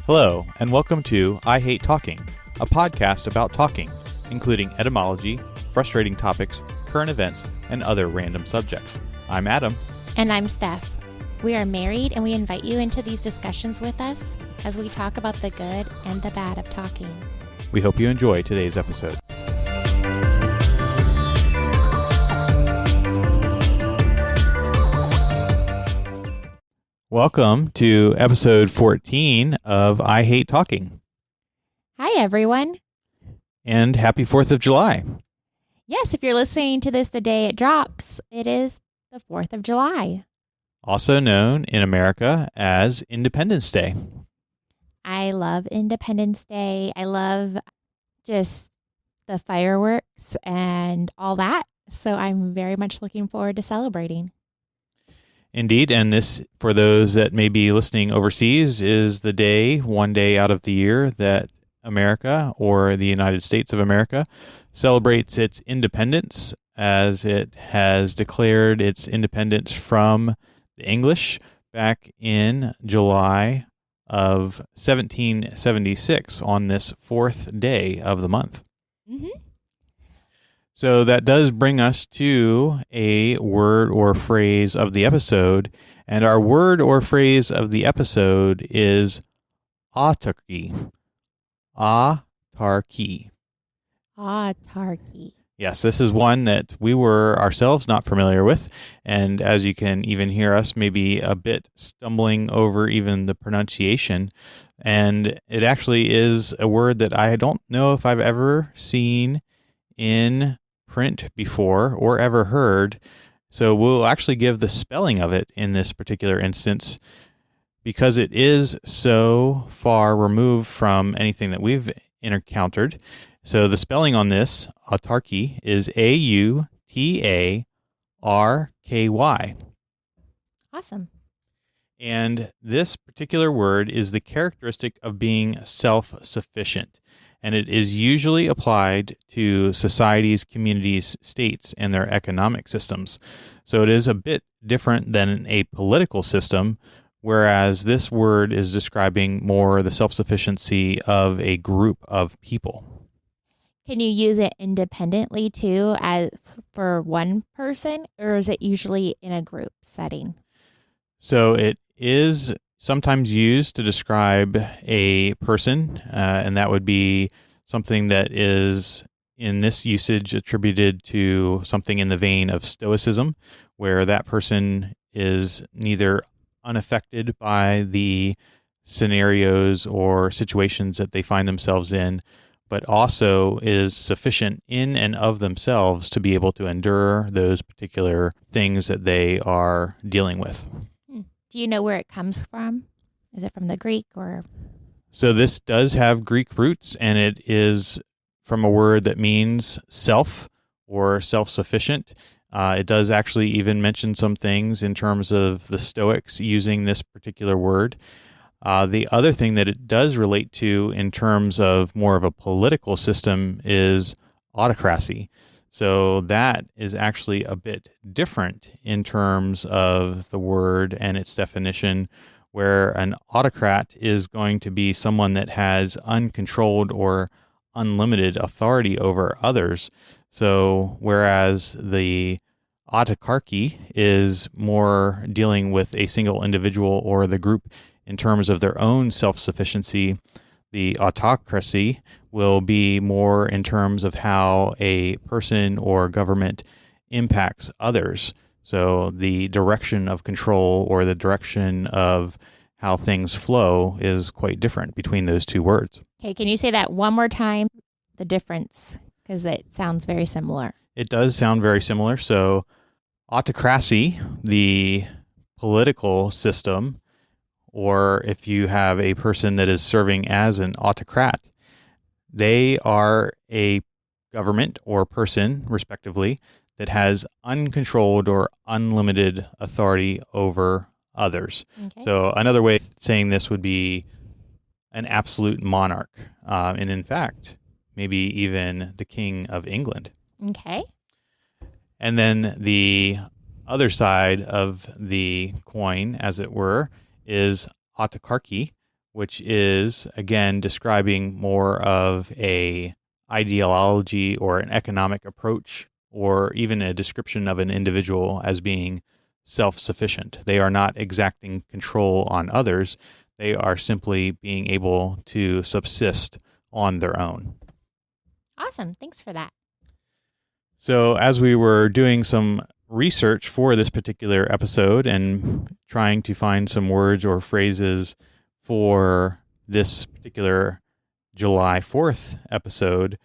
Hello, and welcome to I Hate Talking, a podcast about talking, including etymology, frustrating topics, current events, and other random subjects. I'm Adam. And I'm Steph. We are married, and we invite you into these discussions with us as we talk about the good and the bad of talking. We hope you enjoy today's episode. Welcome to episode 14 of I Hate Talking. Hi, everyone. And happy 4th of July. Yes, if you're listening to this the day it drops, it is the 4th of July. Also known in America as Independence Day. I love Independence Day. I love just the fireworks and all that. So I'm very much looking forward to celebrating. Indeed, and this, for those that may be listening overseas, is the day, one day out of the year, that America, or the United States of America, celebrates its independence, as it has declared its independence from the English back in July of 1776 on this 4th day of the month. Mm-hmm. So that does bring us to a word or phrase of the episode, and our word or phrase of the episode is autarky. Autarky. Autarky. Yes, this is one that we were ourselves not familiar with, and as you can even hear us maybe a bit stumbling over even the pronunciation, and it actually is a word that I don't know if I've ever seen in print before or ever heard. So we'll actually give the spelling of it in this particular instance because it is so far removed from anything that we've encountered. So the spelling on this, autarky, is Autarky. Awesome. And this particular word is the characteristic of being self-sufficient. And it is usually applied to societies, communities, states, and their economic systems. So it is a bit different than a political system, whereas this word is describing more the self-sufficiency of a group of people. Can you use it independently too, as for one person, or is it usually in a group setting? So it is sometimes used to describe a person, and that would be something that is, in this usage, attributed to something in the vein of stoicism, where that person is neither unaffected by the scenarios or situations that they find themselves in, but also is sufficient in and of themselves to be able to endure those particular things that they are dealing with. Do you know where it comes from? Is it from the Greek or? So this does have Greek roots, and it is from a word that means self or self-sufficient. It does actually even mention some things in terms of the Stoics using this particular word. The other thing that it does relate to in terms of more of a political system is autocracy. So that is actually a bit different in terms of the word and its definition, where an autocrat is going to be someone that has uncontrolled or unlimited authority over others. So whereas the autarky is more dealing with a single individual or the group in terms of their own self-sufficiency, the autocracy will be more in terms of how a person or government impacts others. So the direction of control or the direction of how things flow is quite different between those two words. Okay, can you say that one more time, the difference? Because it sounds very similar. It does sound very similar. So autocracy, the political system, or if you have a person that is serving as an autocrat, they are a government or person, respectively, that has uncontrolled or unlimited authority over others. Okay. So another way of saying this would be an absolute monarch, and in fact, maybe even the King of England. Okay. And then the other side of the coin, as it were, is autocracy, which is, again, describing more of a ideology or an economic approach, or even a description of an individual as being self-sufficient. They are not exacting control on others. They are simply being able to subsist on their own. Awesome. Thanks for that. So as we were doing some research for this particular episode and trying to find some words or phrases for this particular July 4th episode,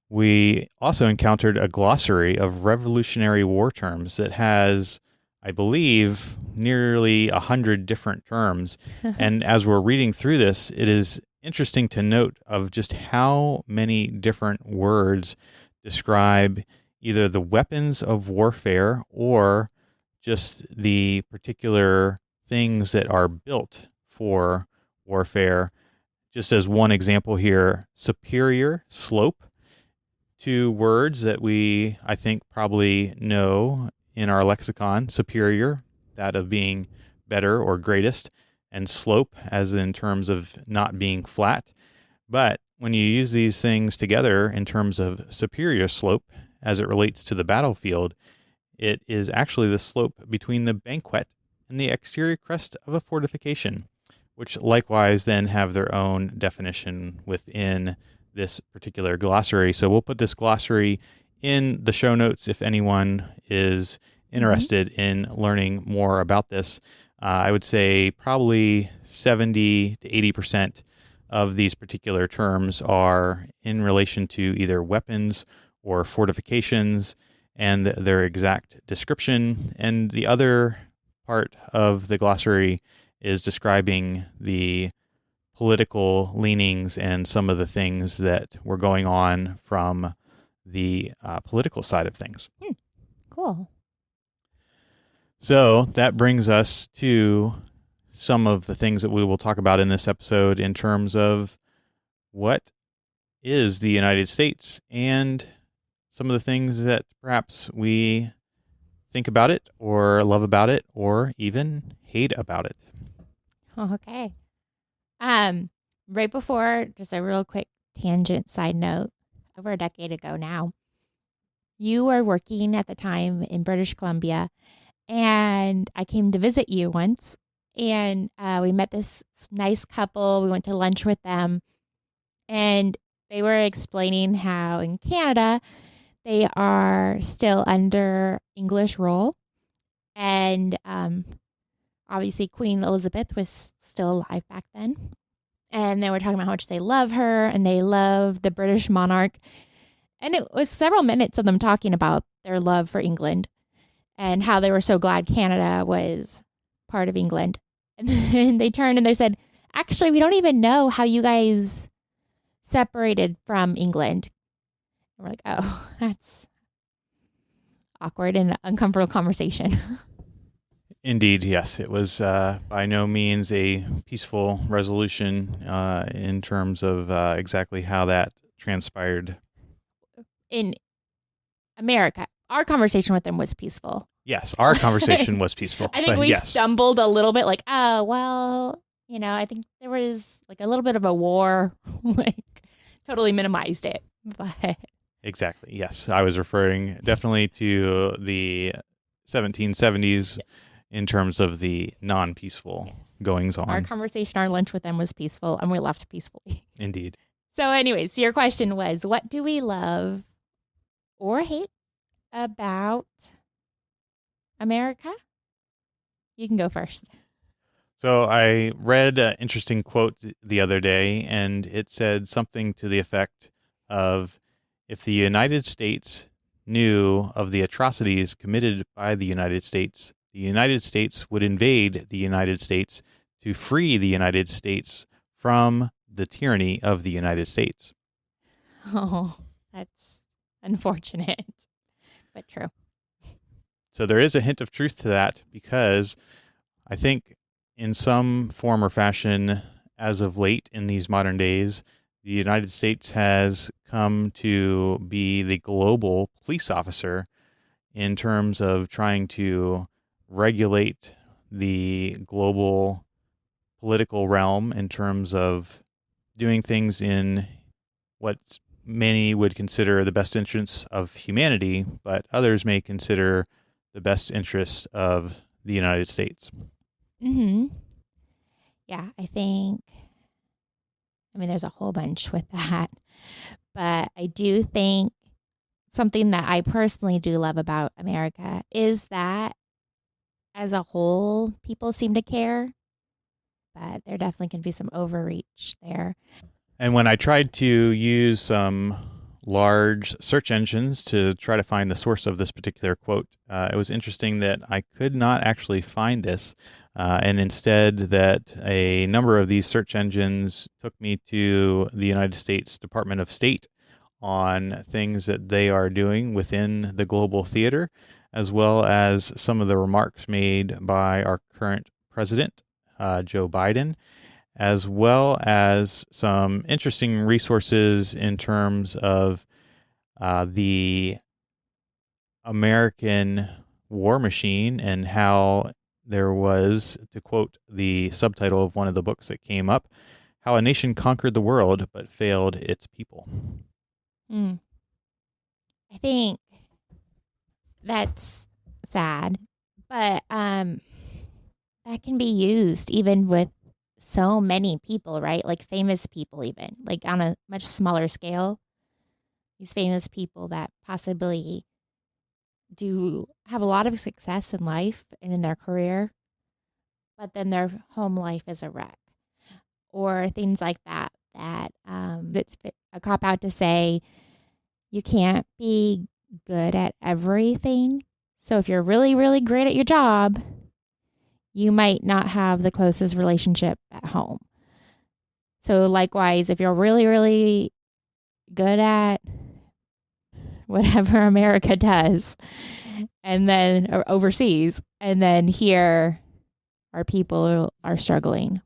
we also encountered a glossary of Revolutionary War terms that has, I believe, nearly 100 different terms. And as we're reading through this, it is interesting to note of just how many different words describe either the weapons of warfare or just the particular things that are built for warfare. Just as one example here, superior, slope, two words that we, I think, probably know in our lexicon: superior, that of being better or greatest, and slope, as in terms of not being flat. But when you use these things together in terms of superior slope, as it relates to the battlefield, it is actually the slope between the banquet and the exterior crest of a fortification, which likewise then have their own definition within this particular glossary. So we'll put this glossary in the show notes if anyone is interested in learning more about this. I would say probably 70 to 80% of these particular terms are in relation to either weapons or fortifications and their exact description. And the other part of the glossary is describing the political leanings and some of the things that were going on from the political side of things. Cool. So that brings us to some of the things that we will talk about in this episode in terms of what is the United States and some of the things that perhaps we think about it or love about it or even hate about it. Okay. Right before, just a real quick tangent side note, over a decade ago now, you were working at the time in British Columbia, and I came to visit you once, and we met this nice couple. We went to lunch with them, and they were explaining how in Canada, they are still under English rule. And obviously Queen Elizabeth was still alive back then. And they were talking about how much they love her and they love the British monarch. And it was several minutes of them talking about their love for England and how they were so glad Canada was part of England. And then they turned and they said, actually, we don't even know how you guys separated from England. And we're like, oh, that's awkward and uncomfortable conversation. Indeed, yes. It was by no means a peaceful resolution in terms of exactly how that transpired. In America, our conversation with them was peaceful. Yes, our conversation was peaceful. I think we stumbled a little bit like, oh, well, I think there was like a little bit of a war, like totally minimized it. But exactly, yes. I was referring definitely to the 1770s in terms of the non-peaceful goings on. Our conversation, our lunch with them was peaceful, and we left peacefully. Indeed. So anyways, your question was, what do we love or hate about America? You can go first. So I read an interesting quote the other day, and it said something to the effect of, if the United States knew of the atrocities committed by the United States would invade the United States to free the United States from the tyranny of the United States. Oh, that's unfortunate, but true. So there is a hint of truth to that, because I think in some form or fashion, as of late in these modern days, the United States has come to be the global police officer in terms of trying to regulate the global political realm in terms of doing things in what many would consider the best interests of humanity, but others may consider the best interest of the United States. Mm-hmm. Yeah, I mean, there's a whole bunch with that, but I do think something that I personally do love about America is that as a whole, people seem to care, but there definitely can be some overreach there. And when I tried to use some large search engines to try to find the source of this particular quote, it was interesting that I could not actually find this. And instead, that a number of these search engines took me to the United States Department of State on things that they are doing within the global theater, as well as some of the remarks made by our current president, Joe Biden, as well as some interesting resources in terms of the American war machine and how there was, to quote the subtitle of one of the books that came up, how a nation conquered the world but failed its people. Mm. I think that's sad, but that can be used even with so many people, right? Like famous people, even like on a much smaller scale. These famous people that possibly do have a lot of success in life and in their career, but then their home life is a wreck, or things like that. That's a cop out to say you can't be good at everything. So if you're really, really great at your job, you might not have the closest relationship at home. So likewise, if you're really, really good at whatever America does, and then or overseas, and then here our people are struggling.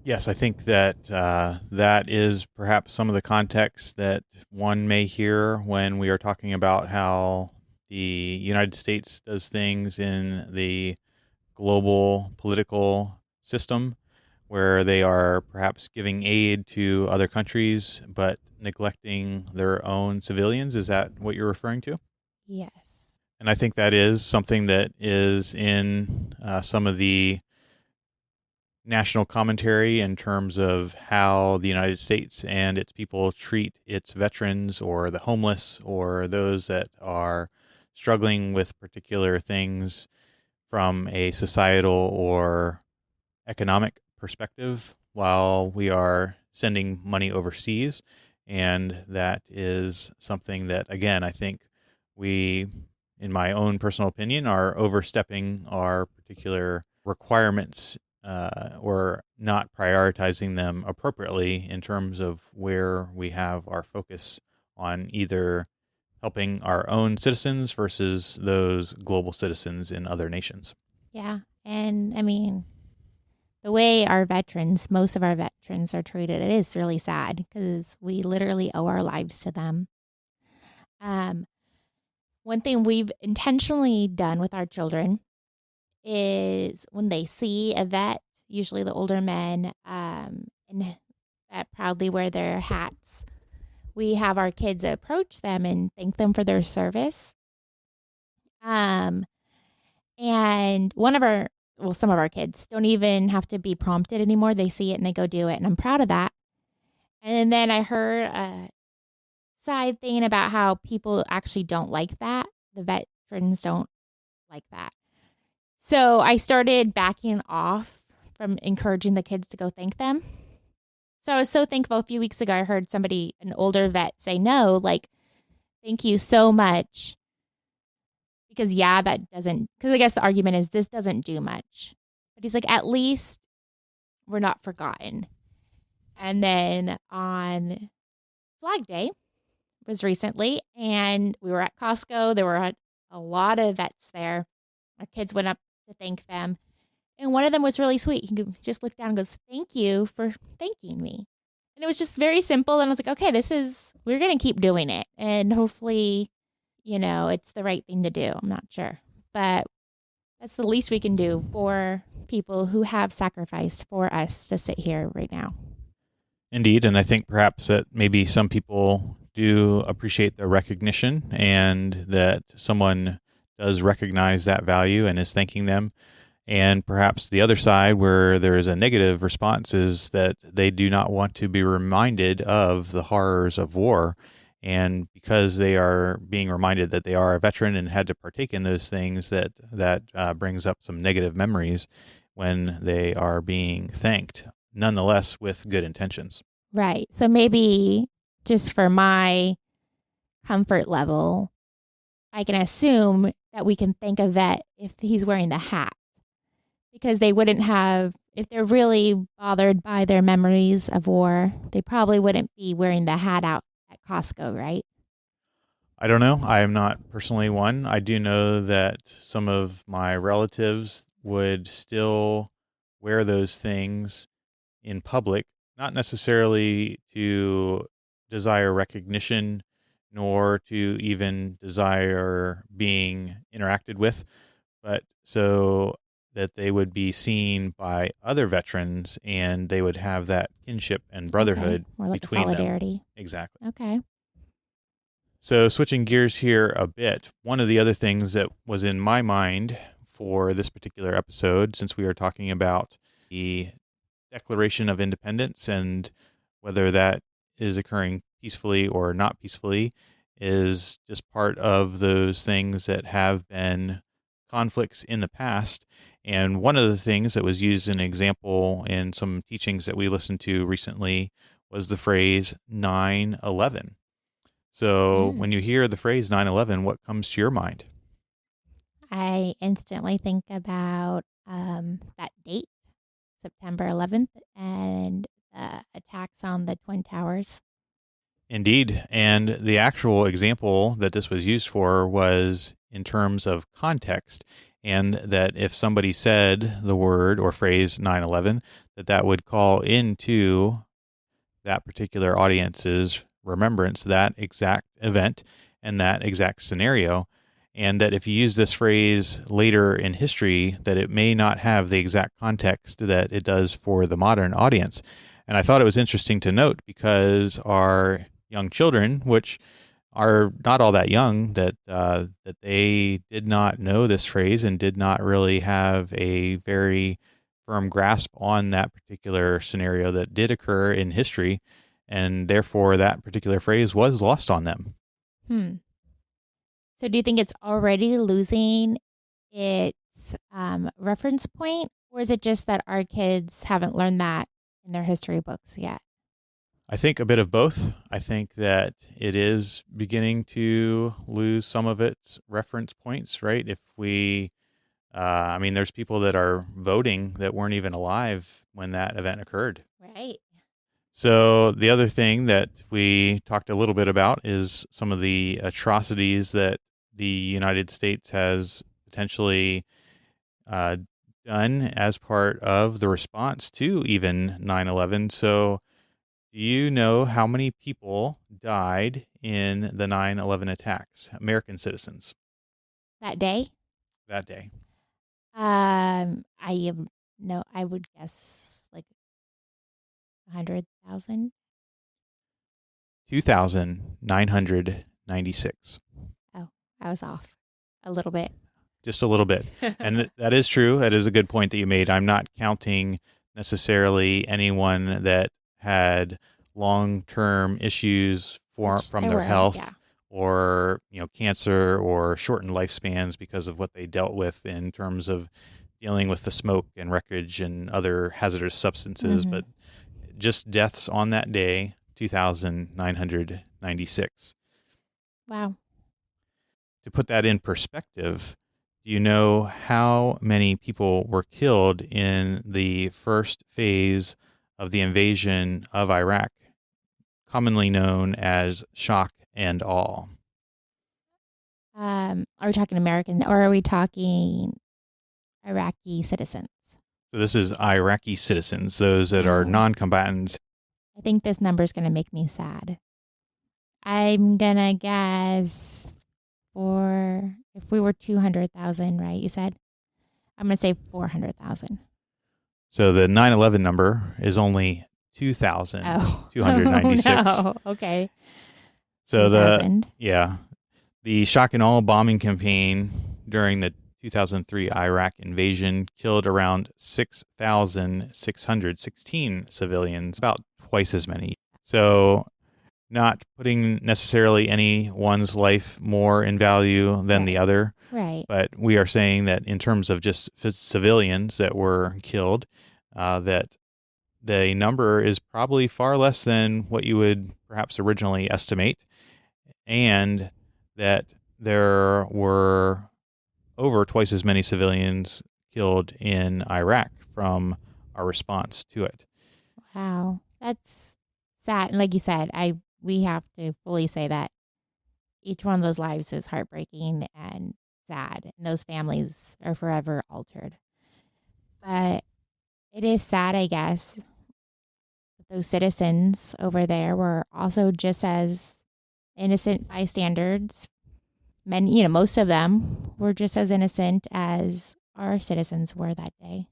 Yes, I think that that is perhaps some of the context that one may hear when we are talking about how the United States does things in the global political system, where they are perhaps giving aid to other countries but neglecting their own civilians. Is that what you're referring to? Yes. And I think that is something that is in some of the national commentary in terms of how the United States and its people treat its veterans or the homeless or those that are struggling with particular things from a societal or economic perspective while we are sending money overseas. And that is something that, again, I think we, in my own personal opinion, are overstepping our particular requirements or not prioritizing them appropriately in terms of where we have our focus on either helping our own citizens versus those global citizens in other nations. Yeah. And I mean, the way most of our veterans are treated, it is really sad because we literally owe our lives to them. Um, One thing we've intentionally done with our children is when they see a vet, usually the older men, and that proudly wear their hats, we have our kids approach them and thank them for their service. And some of our kids don't even have to be prompted anymore. They see it and they go do it. And I'm proud of that. And then I heard a side thing about how people actually don't like that. The veterans don't like that. So I started backing off from encouraging the kids to go thank them. So I was so thankful a few weeks ago. I heard an older vet say, no, like, thank you so much. Because because I guess the argument is this doesn't do much. But he's like, at least we're not forgotten. And then on Flag Day was recently, and we were at Costco. There were a lot of vets there. Our kids went up to thank them. And one of them was really sweet. He just looked down and goes, thank you for thanking me. And it was just very simple. And I was like, okay, we're going to keep doing it. And hopefully, it's the right thing to do. I'm not sure. But that's the least we can do for people who have sacrificed for us to sit here right now. Indeed, and I think perhaps that maybe some people do appreciate the recognition and that someone does recognize that value and is thanking them. And perhaps the other side, where there is a negative response, is that they do not want to be reminded of the horrors of war. And because they are being reminded that they are a veteran and had to partake in those things, that brings up some negative memories when they are being thanked, nonetheless with good intentions. Right. So maybe just for my comfort level, I can assume that we can thank a vet if he's wearing the hat, because they wouldn't have, if they're really bothered by their memories of war, they probably wouldn't be wearing the hat out at Costco, right? I don't know. I am not personally one. I do know that some of my relatives would still wear those things in public, not necessarily to desire recognition nor to even desire being interacted with, but so that they would be seen by other veterans and they would have that kinship and Okay. brotherhood More like a between them. solidarity. Exactly. Okay. So, switching gears here a bit, one of the other things that was in my mind for this particular episode, since we are talking about the Declaration of Independence and whether that is occurring peacefully or not peacefully, is just part of those things that have been conflicts in the past. And one of the things that was used as an example in some teachings that we listened to recently was the phrase 9/11. So when you hear the phrase 9/11, what comes to your mind? I instantly think about that date, September 11th, and the attacks on the Twin Towers. Indeed. And the actual example that this was used for was in terms of context. And that if somebody said the word or phrase 9/11, that would call into that particular audience's remembrance that exact event and that exact scenario. And that if you use this phrase later in history, that it may not have the exact context that it does for the modern audience. And I thought it was interesting to note because our young children, which are not all that young, that they did not know this phrase and did not really have a very firm grasp on that particular scenario that did occur in history, and therefore that particular phrase was lost on them. So do you think it's already losing its reference point, or is it just that our kids haven't learned that in their history books yet? I think a bit of both. I think that it is beginning to lose some of its reference points, right? If we, I mean, there's people that are voting that weren't even alive when that event occurred. Right. So the other thing that we talked a little bit about is some of the atrocities that the United States has potentially done as part of the response to even 9/11. So do you know how many people died in the 9/11 attacks, American citizens, That day? that day? I am no, I would guess like 100,000. 2,996. Oh, I was off a little bit. Just a little bit. And that is true. That is a good point that you made. I'm not counting necessarily anyone that had long-term issues from their health or cancer or shortened lifespans because of what they dealt with in terms of dealing with the smoke and wreckage and other hazardous substances. But just deaths on that day, 2,996. Wow. To put that in perspective, do you know how many people were killed in the first phase of the invasion of Iraq, commonly known as shock and awe? Are we talking American or are we talking Iraqi citizens? So this is Iraqi citizens, those that are non-combatants. I think this number is going to make me sad. I'm going to guess if we were 200,000, right? You said? I'm going to say 400,000. So the 9/11 number is only Oh, 2,296. no. Okay. So 2,000. the shock and awe bombing campaign during the 2003 Iraq invasion killed around 6,616 civilians, about twice as many. So not putting necessarily any one's life more in value than the other, Right. but we are saying that in terms of just civilians that were killed, that the number is probably far less than what you would perhaps originally estimate, and that there were over twice as many civilians killed in Iraq from our response to it. Wow. That's sad. And like you said, we have to fully say that each one of those lives is heartbreaking and sad. And those families are forever altered. But it is sad, I guess, that those citizens over there were also just as innocent bystanders. Most of them were just as innocent as our citizens were that day.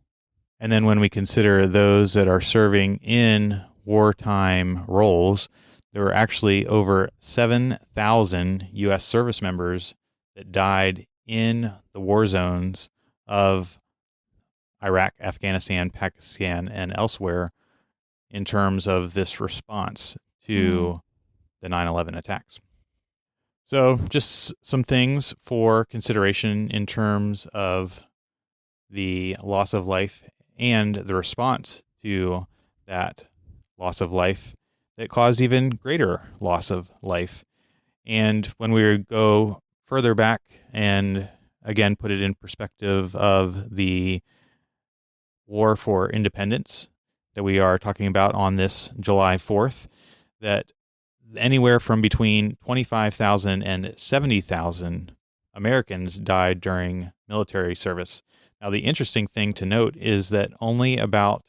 And then when we consider those that are serving in wartime roles, there were actually over 7,000 U.S. service members that died in the war zones of Iraq, Afghanistan, Pakistan, and elsewhere in terms of this response to the 9/11 attacks. So just some things for consideration in terms of the loss of life and the response to that loss of life that caused even greater loss of life. And when we go further back and again put it in perspective of the war for independence that we are talking about on this July 4th, that anywhere from between 25,000 and 70,000 Americans died during military service. Now, the interesting thing to note is that only about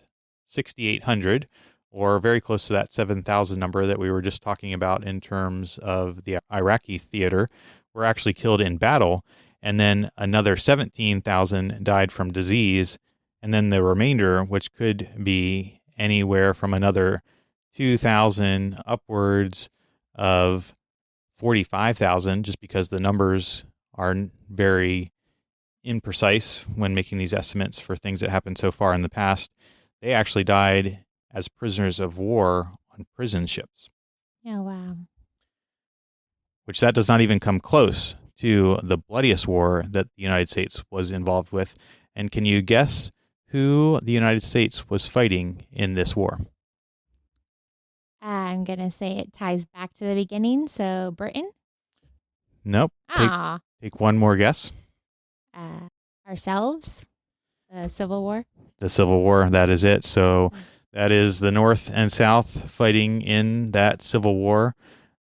6,800, or very close to that 7,000 number that we were just talking about in terms of the Iraqi theater, were actually killed in battle. And then another 17,000 died from disease. And then the remainder, which could be anywhere from another 2,000 upwards of 45,000, just because the numbers are very imprecise when making these estimates for things that happened so far in the past. They actually died as prisoners of war on prison ships. Oh, wow. Which that does not even come close to the bloodiest war that the United States was involved with. And can you guess who the United States was fighting in this war? I'm going to say it ties back to the beginning. So, Britain? Nope. Take one more guess. Ourselves? The Civil War? The Civil War, that is it. So that is the North and South fighting in that Civil War.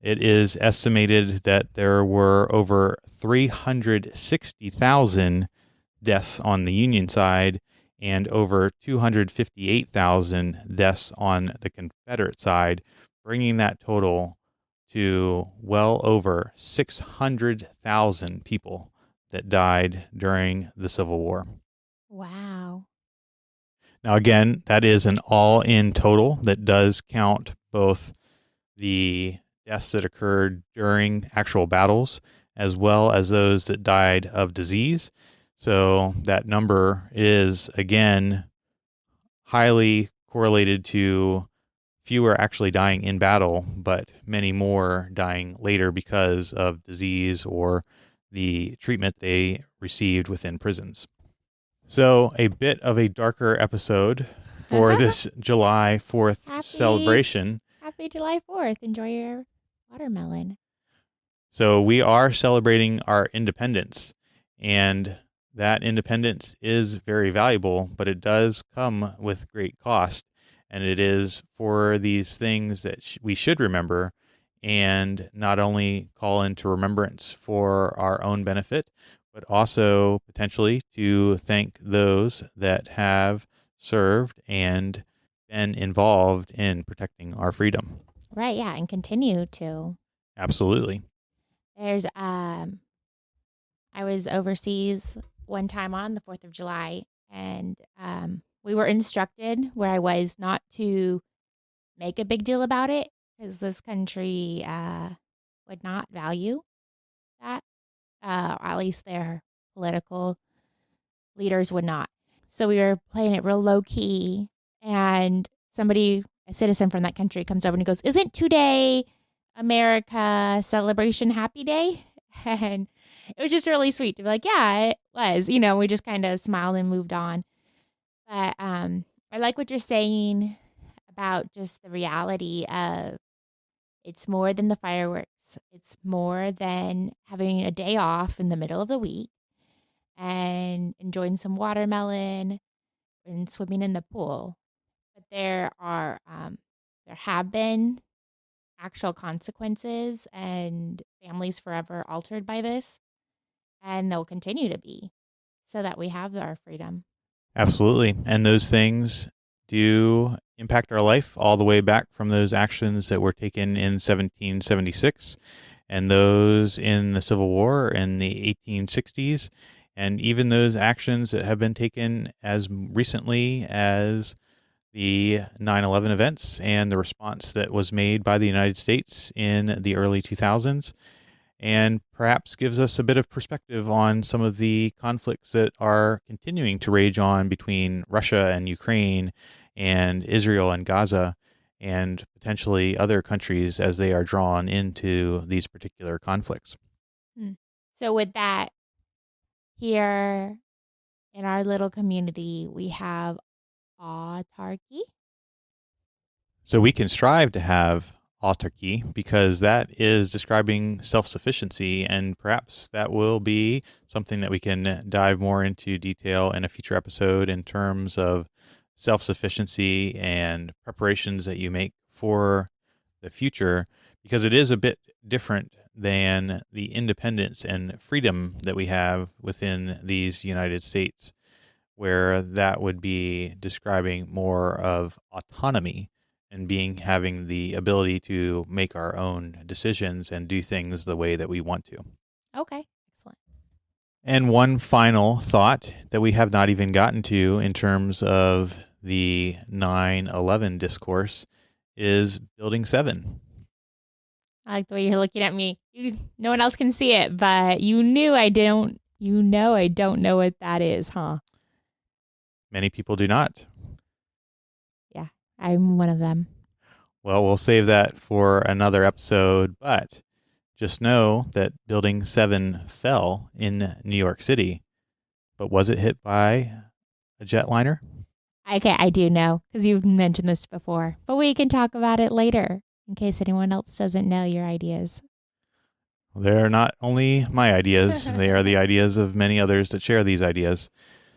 It is estimated that there were over 360,000 deaths on the Union side and over 258,000 deaths on the Confederate side, bringing that total to well over 600,000 people that died during the Civil War. Wow. Now, again, that is an all-in total that does count both the deaths that occurred during actual battles as well as those that died of disease. So that number is, again, highly correlated to fewer actually dying in battle, but many more dying later because of disease or the treatment they received within prisons. So a bit of a darker episode for this July 4th celebration. Happy July 4th. Enjoy your watermelon. So we are celebrating our independence, and that independence is very valuable, but it does come with great cost. And it is for these things that we should remember and not only call into remembrance for our own benefit, but also potentially to thank those that have served and been involved in protecting our freedom. Right, yeah, and continue to. Absolutely. There's I was overseas one time on the 4th of July and we were instructed where I was not to make a big deal about it because this country would not value that, or at least their political leaders would not. So we were playing it real low key, and somebody, a citizen from that country, comes over and he goes, "Isn't today America Celebration Happy Day?" And it was just really sweet to be like, "Yeah, it was." We just kind of smiled and moved on. But I like what you're saying about just the reality of it's more than the fireworks. It's more than having a day off in the middle of the week and enjoying some watermelon and swimming in the pool. But there have been actual consequences and families forever altered by this, and they'll continue to be so that we have our freedom. Absolutely. And those things do impact our life all the way back from those actions that were taken in 1776 and those in the Civil War in the 1860s, and even those actions that have been taken as recently as the 9/11 events and the response that was made by the United States in the early 2000s, and perhaps gives us a bit of perspective on some of the conflicts that are continuing to rage on between Russia and Ukraine and Israel and Gaza and potentially other countries as they are drawn into these particular conflicts. So with that, here in our little community, we have autarky. So we can strive to have autarky because that is describing self-sufficiency, and perhaps that will be something that we can dive more into detail in a future episode in terms of self-sufficiency and preparations that you make for the future, because it is a bit different than the independence and freedom that we have within these United States, where that would be describing more of autonomy and having the ability to make our own decisions and do things the way that we want to. Okay, excellent. And one final thought that we have not even gotten to in terms of the 9/11 discourse is Building 7. I like the way you're looking at me. No one else can see it, but you knew I don't. You know I don't know what that is, huh? Many people do not. Yeah, I'm one of them. Well, we'll save that for another episode, but just know that Building 7 fell in New York City. But was it hit by a jetliner? Okay, I do know because you've mentioned this before, but we can talk about it later in case anyone else doesn't know your ideas. They're not only my ideas, they are the ideas of many others that share these ideas.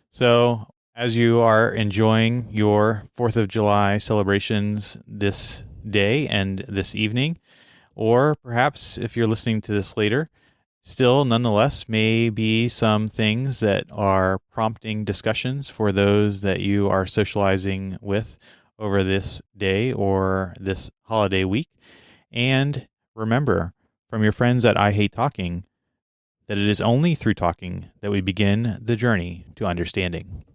So, as you are enjoying your 4th of July celebrations this day and this evening, or perhaps if you're listening to this later, still nonetheless may be some things that are prompting discussions for those that you are socializing with over this day or this holiday week. And remember, from your friends at I Hate Talking, that it is only through talking that we begin the journey to understanding.